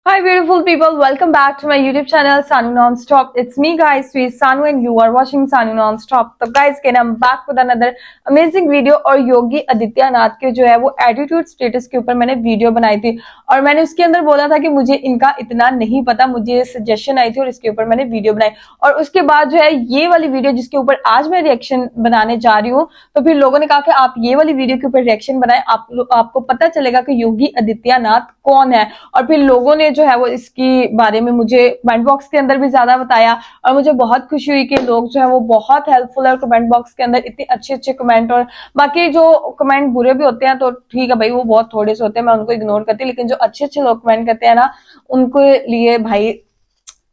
Hi beautiful people, welcome back to my YouTube channel Sanu Nonstop. It's me guys, sweet Sanu and you are watching Sanu Nonstop. तो guys again I'm back with another amazing video और योगी आदित्यनाथ के जो है वो attitude status के ऊपर मैंने video बनाई थी और मैंने उसके अंदर बोला था कि मुझे इनका इतना नहीं पता, मुझे सजेशन आई थी और इसके ऊपर मैंने वीडियो बनाई। और उसके बाद जो है ये वाली वीडियो जिसके ऊपर आज मैं रिएक्शन बनाने जा रही हूँ, तो फिर लोगों ने कहा कि आप ये वाली वीडियो के ऊपर रिएक्शन बनाए, आपको पता चलेगा कि योगी आदित्यनाथ कौन है। और फिर लोगों ने जो है वो इसकी बारे में मुझे कमेंट बॉक्स के अंदर भी ज्यादा बताया और मुझे बहुत खुशी हुई कि लोग जो है वो बहुत हेल्पफुल है और कमेंट बॉक्स के अंदर इतने अच्छे अच्छे कमेंट, और बाकी जो कमेंट बुरे भी होते हैं तो ठीक है भाई, वो बहुत थोड़े से होते हैं, मैं उनको इग्नोर करती हूँ, लेकिन जो अच्छे अच्छे लोग कमेंट करते हैं ना उनके लिए भाई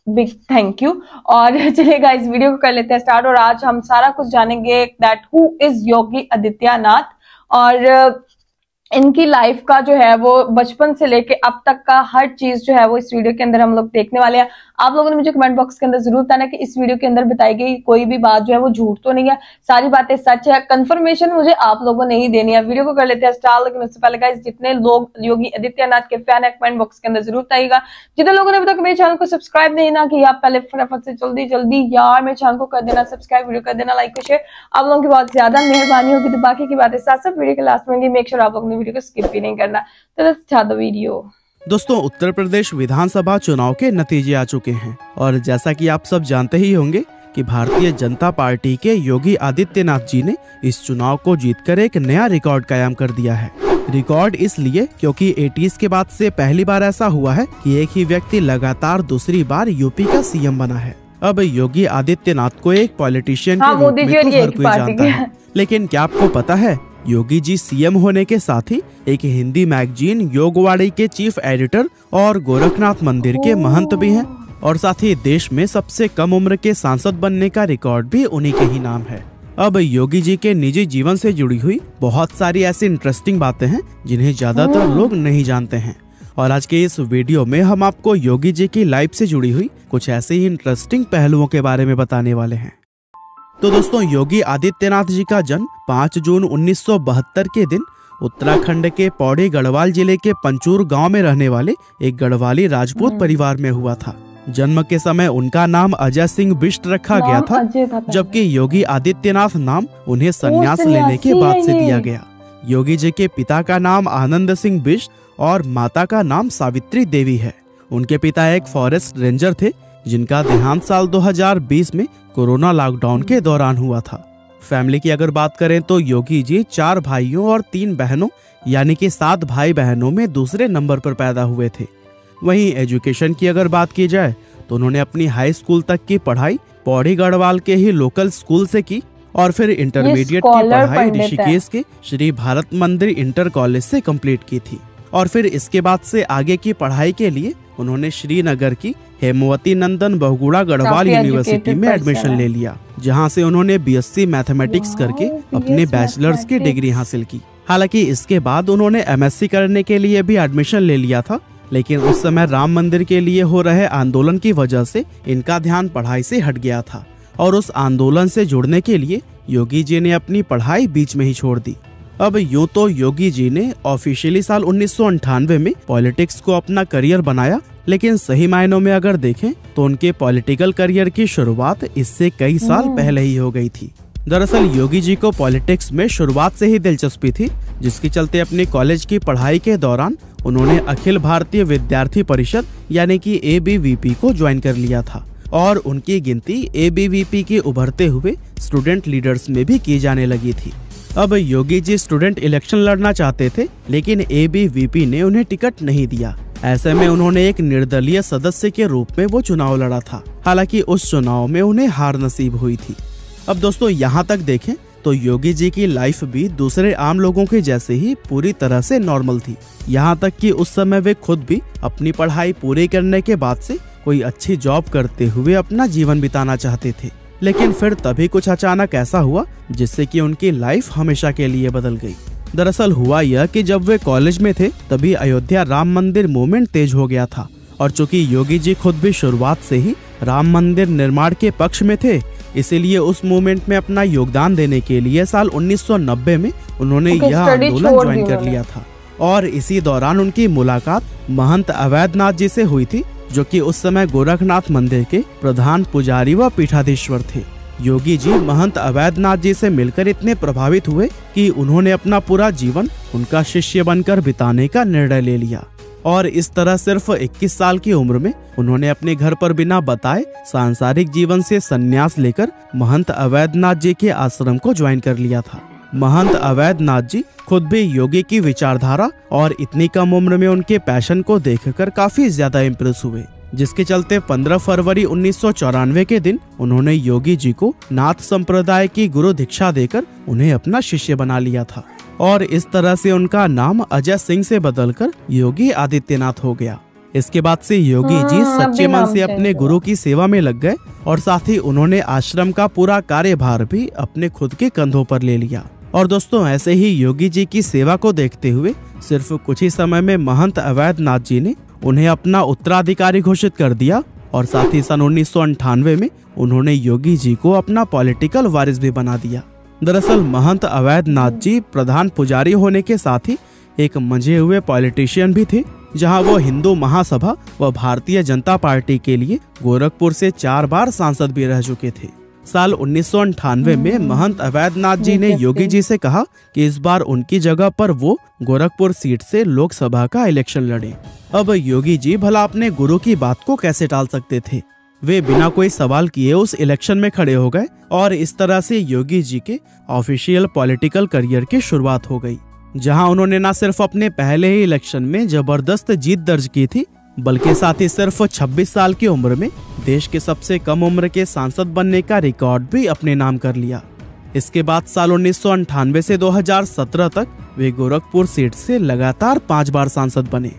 बिग थैंक यू। और चलिएगा इस वीडियो को कर लेते हैं स्टार्ट और आज हम सारा कुछ जानेंगे that who is Yogi Adityanath और इनकी लाइफ का जो है वो बचपन से लेके अब तक का हर चीज जो है वो इस वीडियो के अंदर हम लोग देखने वाले हैं। आप लोगों ने मुझे कमेंट बॉक्स के अंदर जरूर बताना कि इस वीडियो के अंदर बताई गई कोई भी बात जो है वो झूठ तो नहीं है, सारी बातें सच है। कंफर्मेशन मुझे आप लोगों ने ही देनी है। वीडियो को कर लेते हैं स्टार्ट, लेकिन उससे पहले गाइस जितने लोग योगी आदित्यनाथ के फैन है कमेंट बॉक्स के अंदर जरूर बताइएगा। जितने लोगों ने अभी तक मेरे चैनल को सब्सक्राइब नहीं ना किया, पहले फटाफट से जल्दी यार मेरे चैनल को कर देना सब्सक्राइब, वीडियो कर देना लाइक और शेयर, आप लोगों की बहुत ज्यादा मेहरबानी होगी। तो बाकी की बातें साथ साथ वीडियो के लास्ट में मेक श्योर आप लोगों ने वीडियो को स्किप भी नहीं करना। तो लेट्स स्टार्ट द वीडियो। दोस्तों, उत्तर प्रदेश विधानसभा चुनाव के नतीजे आ चुके हैं और जैसा कि आप सब जानते ही होंगे कि भारतीय जनता पार्टी के योगी आदित्यनाथ जी ने इस चुनाव को जीतकर एक नया रिकॉर्ड कायम कर दिया है। रिकॉर्ड इसलिए क्योंकि 80s के बाद से पहली बार ऐसा हुआ है कि एक ही व्यक्ति लगातार दूसरी बार यूपी का सीएम बना है। अब योगी आदित्यनाथ को एक पॉलिटिशियन के रूप में तो हर कोई जानता है, लेकिन क्या आपको पता है योगी जी सीएम होने के साथ ही एक हिंदी मैगजीन योगवाणी के चीफ एडिटर और गोरखनाथ मंदिर के महंत भी हैं और साथ ही देश में सबसे कम उम्र के सांसद बनने का रिकॉर्ड भी उन्हीं के ही नाम है। अब योगी जी के निजी जीवन से जुड़ी हुई बहुत सारी ऐसी इंटरेस्टिंग बातें हैं जिन्हें ज्यादातर लोग नहीं जानते हैं और आज के इस वीडियो में हम आपको योगी जी की लाइफ से जुड़ी हुई कुछ ऐसे ही इंटरेस्टिंग पहलुओं के बारे में बताने वाले हैं। तो दोस्तों, योगी आदित्यनाथ जी का जन्म 5 जून 1972 के दिन उत्तराखंड के पौड़ी गढ़वाल जिले के पंचूर गांव में रहने वाले एक गढ़वाली राजपूत परिवार में हुआ था। जन्म के समय उनका नाम अजय सिंह बिष्ट रखा गया था, जबकि योगी आदित्यनाथ नाम उन्हें संन्यास लेने के बाद से दिया गया। योगी जी के पिता का नाम आनंद सिंह बिष्ट और माता का नाम सावित्री देवी है। उनके पिता एक फॉरेस्ट रेंजर थे जिनका देहांत साल 2020 में कोरोना लॉकडाउन के दौरान हुआ था। फैमिली की अगर बात करें तो योगी जी 4 भाइयों और 3 बहनों यानी कि 7 भाई बहनों में दूसरे नंबर पर पैदा हुए थे। वहीं एजुकेशन की अगर बात की जाए तो उन्होंने अपनी हाई स्कूल तक की पढ़ाई पौड़ी गढ़वाल के ही लोकल स्कूल से की और फिर इंटरमीडिएट की पढ़ाई ऋषिकेश के श्री भारत मंदिर इंटर कॉलेज से कंप्लीट की थी और फिर इसके बाद से आगे की पढ़ाई के लिए उन्होंने श्रीनगर की हेमवती नंदन बहुगुणा गढ़वाल यूनिवर्सिटी में एडमिशन ले लिया, जहां से उन्होंने बीएससी मैथमेटिक्स करके अपने बैचलर्स की डिग्री हासिल की। हालांकि इसके बाद उन्होंने एमएससी करने के लिए भी एडमिशन ले लिया था, लेकिन उस समय राम मंदिर के लिए हो रहे आंदोलन की वजह से इनका ध्यान पढ़ाई से हट गया था और उस आंदोलन से जुड़ने के लिए योगी जी ने अपनी पढ़ाई बीच में ही छोड़ दी। अब यूं तो योगी जी ने ऑफिशियली साल 1998 में पॉलिटिक्स को अपना करियर बनाया, लेकिन सही मायनों में अगर देखें तो उनके पॉलिटिकल करियर की शुरुआत इससे कई साल पहले ही हो गई थी। दरअसल योगी जी को पॉलिटिक्स में शुरुआत से ही दिलचस्पी थी, जिसके चलते अपनी कॉलेज की पढ़ाई के दौरान उन्होंने अखिल भारतीय विद्यार्थी परिषद यानी कि ABVP को ज्वाइन कर लिया था और उनकी गिनती ABVP के उभरते हुए स्टूडेंट लीडर्स में भी की जाने लगी थी। अब योगी जी स्टूडेंट इलेक्शन लड़ना चाहते थे, लेकिन ABVP ने उन्हें टिकट नहीं दिया। ऐसे में उन्होंने एक निर्दलीय सदस्य के रूप में वो चुनाव लड़ा था। हालांकि उस चुनाव में उन्हें हार नसीब हुई थी। अब दोस्तों, यहाँ तक देखें तो योगी जी की लाइफ भी दूसरे आम लोगों के जैसे ही पूरी तरह से नॉर्मल थी। यहाँ तक कि उस समय वे खुद भी अपनी पढ़ाई पूरी करने के बाद से कोई अच्छी जॉब करते हुए अपना जीवन बिताना चाहते थे, लेकिन फिर तभी कुछ अचानक ऐसा हुआ जिससे कि उनकी लाइफ हमेशा के लिए बदल गई। दरअसल हुआ यह कि जब वे कॉलेज में थे तभी अयोध्या राम मंदिर मूवमेंट तेज हो गया था और चूंकि योगी जी खुद भी शुरुआत से ही राम मंदिर निर्माण के पक्ष में थे, इसीलिए उस मूवमेंट में अपना योगदान देने के लिए साल 1990 में उन्होंने यह आंदोलन ज्वाइन कर लिया था और इसी दौरान उनकी मुलाकात महंत अवैधनाथ जी से हुई थी, जो कि उस समय गोरखनाथ मंदिर के प्रधान पुजारी व पीठाधीश्वर थे। योगी जी महंत अवैधनाथ जी से मिलकर इतने प्रभावित हुए कि उन्होंने अपना पूरा जीवन उनका शिष्य बनकर बिताने का निर्णय ले लिया और इस तरह सिर्फ 21 साल की उम्र में उन्होंने अपने घर पर बिना बताए सांसारिक जीवन से संन्यास लेकर महंत अवैधनाथ जी के आश्रम को ज्वाइन कर लिया था। महंत अवैधनाथ जी खुद भी योगी की विचारधारा और इतनी कम उम्र में उनके पैशन को देखकर काफी ज्यादा इम्प्रेस हुए, जिसके चलते 15 फरवरी 1994 के दिन उन्होंने योगी जी को नाथ संप्रदाय की गुरु दीक्षा देकर उन्हें अपना शिष्य बना लिया था और इस तरह से उनका नाम अजय सिंह से बदलकर योगी आदित्यनाथ हो गया। इसके बाद से योगी जी सच्चे मन से अपने गुरु की सेवा में लग गए और साथ ही उन्होंने आश्रम का पूरा कार्यभार भी अपने खुद के कंधों पर ले लिया। और दोस्तों, ऐसे ही योगी जी की सेवा को देखते हुए सिर्फ कुछ ही समय में महंत अवैधनाथ जी ने उन्हें अपना उत्तराधिकारी घोषित कर दिया और साथ ही सन 1998 में उन्होंने योगी जी को अपना पॉलिटिकल वारिस भी बना दिया। दरअसल महंत अवैधनाथ जी प्रधान पुजारी होने के साथ ही एक मंझे हुए पॉलिटिशियन भी थे, जहां वो हिंदू महासभा व भारतीय जनता पार्टी के लिए गोरखपुर से 4 बार सांसद भी रह चुके थे। साल 1998 में महंत अवैधनाथ जी ने योगी जी से कहा कि इस बार उनकी जगह पर वो गोरखपुर सीट से लोकसभा का इलेक्शन लड़े। अब योगी जी भला अपने गुरु की बात को कैसे टाल सकते थे। वे बिना कोई सवाल किए उस इलेक्शन में खड़े हो गए और इस तरह से योगी जी के ऑफिशियल पॉलिटिकल करियर की शुरुआत हो गई, जहां उन्होंने न सिर्फ अपने पहले ही इलेक्शन में जबरदस्त जीत दर्ज की थी, बल्कि साथ ही सिर्फ 26 साल की उम्र में देश के सबसे कम उम्र के सांसद बनने का रिकॉर्ड भी अपने नाम कर लिया। इसके बाद साल 1998 से 2017 तक वे गोरखपुर सीट से लगातार 5 बार सांसद बने।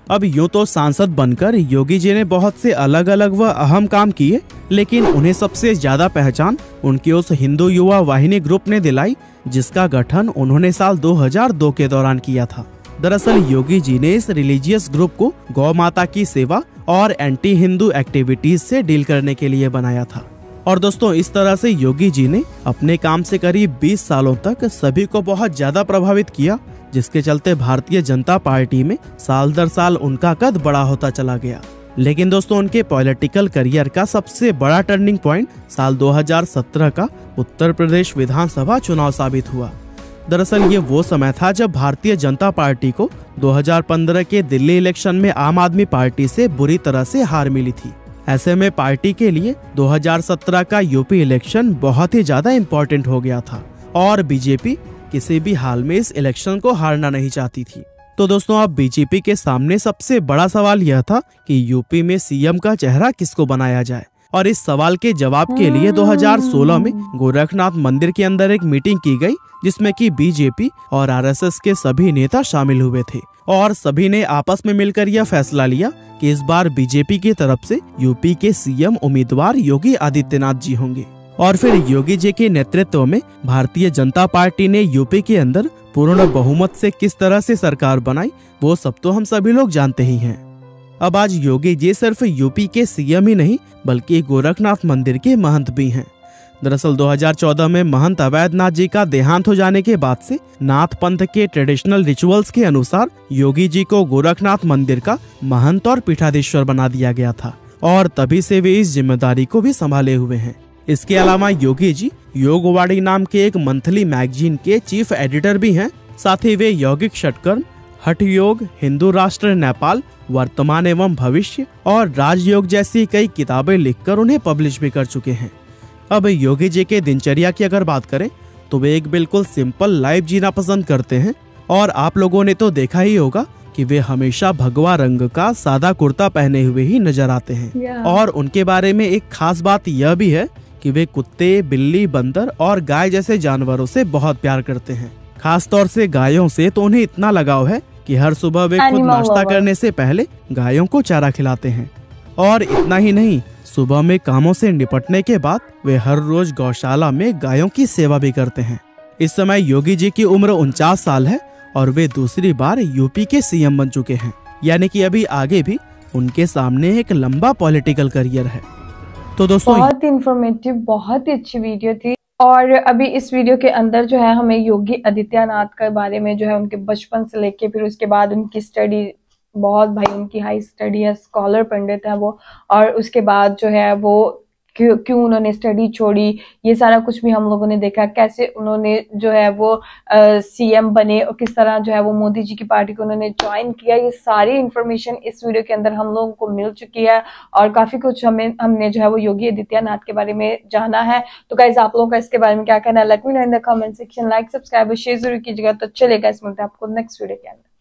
अब यूं तो सांसद बनकर योगी जी ने बहुत से अलग अलग व अहम काम किए, लेकिन उन्हें सबसे ज्यादा पहचान उनकी उस हिंदू युवा वाहिनी ग्रुप ने दिलाई, जिसका गठन उन्होंने साल 2002 के दौरान किया था। दरअसल योगी जी ने इस रिलीजियस ग्रुप को गौ माता की सेवा और एंटी हिंदू एक्टिविटीज से डील करने के लिए बनाया था। और दोस्तों, इस तरह से योगी जी ने अपने काम से करीब 20 सालों तक सभी को बहुत ज्यादा प्रभावित किया, जिसके चलते भारतीय जनता पार्टी में साल दर साल उनका कद बड़ा होता चला गया। लेकिन दोस्तों, उनके पॉलिटिकल करियर का सबसे बड़ा टर्निंग पॉइंट साल 2017 का उत्तर प्रदेश विधानसभा चुनाव साबित हुआ। दरअसल ये वो समय था जब भारतीय जनता पार्टी को 2015 के दिल्ली इलेक्शन में आम आदमी पार्टी से बुरी तरह से हार मिली थी। ऐसे में पार्टी के लिए 2017 का यूपी इलेक्शन बहुत ही ज्यादा इम्पोर्टेंट हो गया था और बीजेपी किसी भी हाल में इस इलेक्शन को हारना नहीं चाहती थी। तो दोस्तों, अब बीजेपी के सामने सबसे बड़ा सवाल यह था कि यूपी में सीएम का चेहरा किसको बनाया जाए। और इस सवाल के जवाब के लिए 2016 में गोरखनाथ मंदिर के अंदर एक मीटिंग की गई, जिसमें कि बीजेपी और आरएसएस के सभी नेता शामिल हुए थे और सभी ने आपस में मिलकर यह फैसला लिया कि इस बार बीजेपी की तरफ से यूपी के सीएम उम्मीदवार योगी आदित्यनाथ जी होंगे। और फिर योगी जी के नेतृत्व में भारतीय जनता पार्टी ने यूपी के अंदर पूर्ण बहुमत से किस तरह से सरकार बनाई, वो सब तो हम सभी लोग जानते ही हैं। अब आज योगी जी सिर्फ यूपी के सीएम ही नहीं, बल्कि गोरखनाथ मंदिर के महंत भी हैं। दरअसल 2014 में महंत अवैधनाथ जी का देहांत हो जाने के बाद से नाथ पंथ के ट्रेडिशनल रिचुअल्स के अनुसार योगी जी को गोरखनाथ मंदिर का महंत और पीठाधीश्वर बना दिया गया था और तभी से वे इस जिम्मेदारी को भी संभाले हुए हैं। इसके अलावा योगी जी योगवाणी नाम के एक मंथली मैगजीन के चीफ एडिटर भी हैं। साथ ही वे यौगिक षटकर्म, हठ योग, हिंदू राष्ट्र नेपाल, वर्तमान एवं भविष्य और राजयोग जैसी कई किताबें लिखकर उन्हें पब्लिश भी कर चुके हैं। अब योगी जी के दिनचर्या की अगर बात करें तो वे एक बिल्कुल सिंपल लाइफ जीना पसंद करते हैं और आप लोगों ने तो देखा ही होगा कि वे हमेशा भगवा रंग का सादा कुर्ता पहने हुए ही नजर आते हैं। और उनके बारे में एक खास बात यह भी है कि वे कुत्ते, बिल्ली, बंदर और गाय जैसे जानवरों से बहुत प्यार करते हैं। खास तौर से गायों से तो उन्हें इतना लगाव है कि हर सुबह वे खुद नाश्ता करने से पहले गायों को चारा खिलाते हैं। और इतना ही नहीं, सुबह में कामों से निपटने के बाद वे हर रोज गौशाला में गायों की सेवा भी करते हैं। इस समय योगी जी की उम्र 49 साल है और वे दूसरी बार यूपी के सीएम बन चुके हैं, यानी कि अभी आगे भी उनके सामने एक लंबा पॉलिटिकल करियर है। तो दोस्तों, बहुत ही इंफॉर्मेटिव, बहुत ही अच्छी वीडियो थी। और अभी इस वीडियो के अंदर जो है हमें योगी आदित्यनाथ के बारे में जो है उनके बचपन से लेके फिर उसके बाद उनकी स्टडी, बहुत भाई उनकी हाई स्टडी है, स्कॉलर पंडित है वो, और उसके बाद जो है वो क्यों उन्होंने स्टडी छोड़ी, ये सारा कुछ भी हम लोगों ने देखा। कैसे उन्होंने जो है वो सीएम बने और किस तरह जो है वो मोदी जी की पार्टी को उन्होंने ज्वाइन किया, ये सारी इंफॉर्मेशन इस वीडियो के अंदर हम लोगों को मिल चुकी है और काफी कुछ हमने जो है वो योगी आदित्यनाथ के बारे में जाना है। तो गाइज आप लोगों का इसके बारे में क्या कहना है, let me know in the comment section. Like subscribe और शेयर जरूर कीजिएगा। तो चलेगा इस मुद्दे आपको नेक्स्ट वीडियो के अंदर।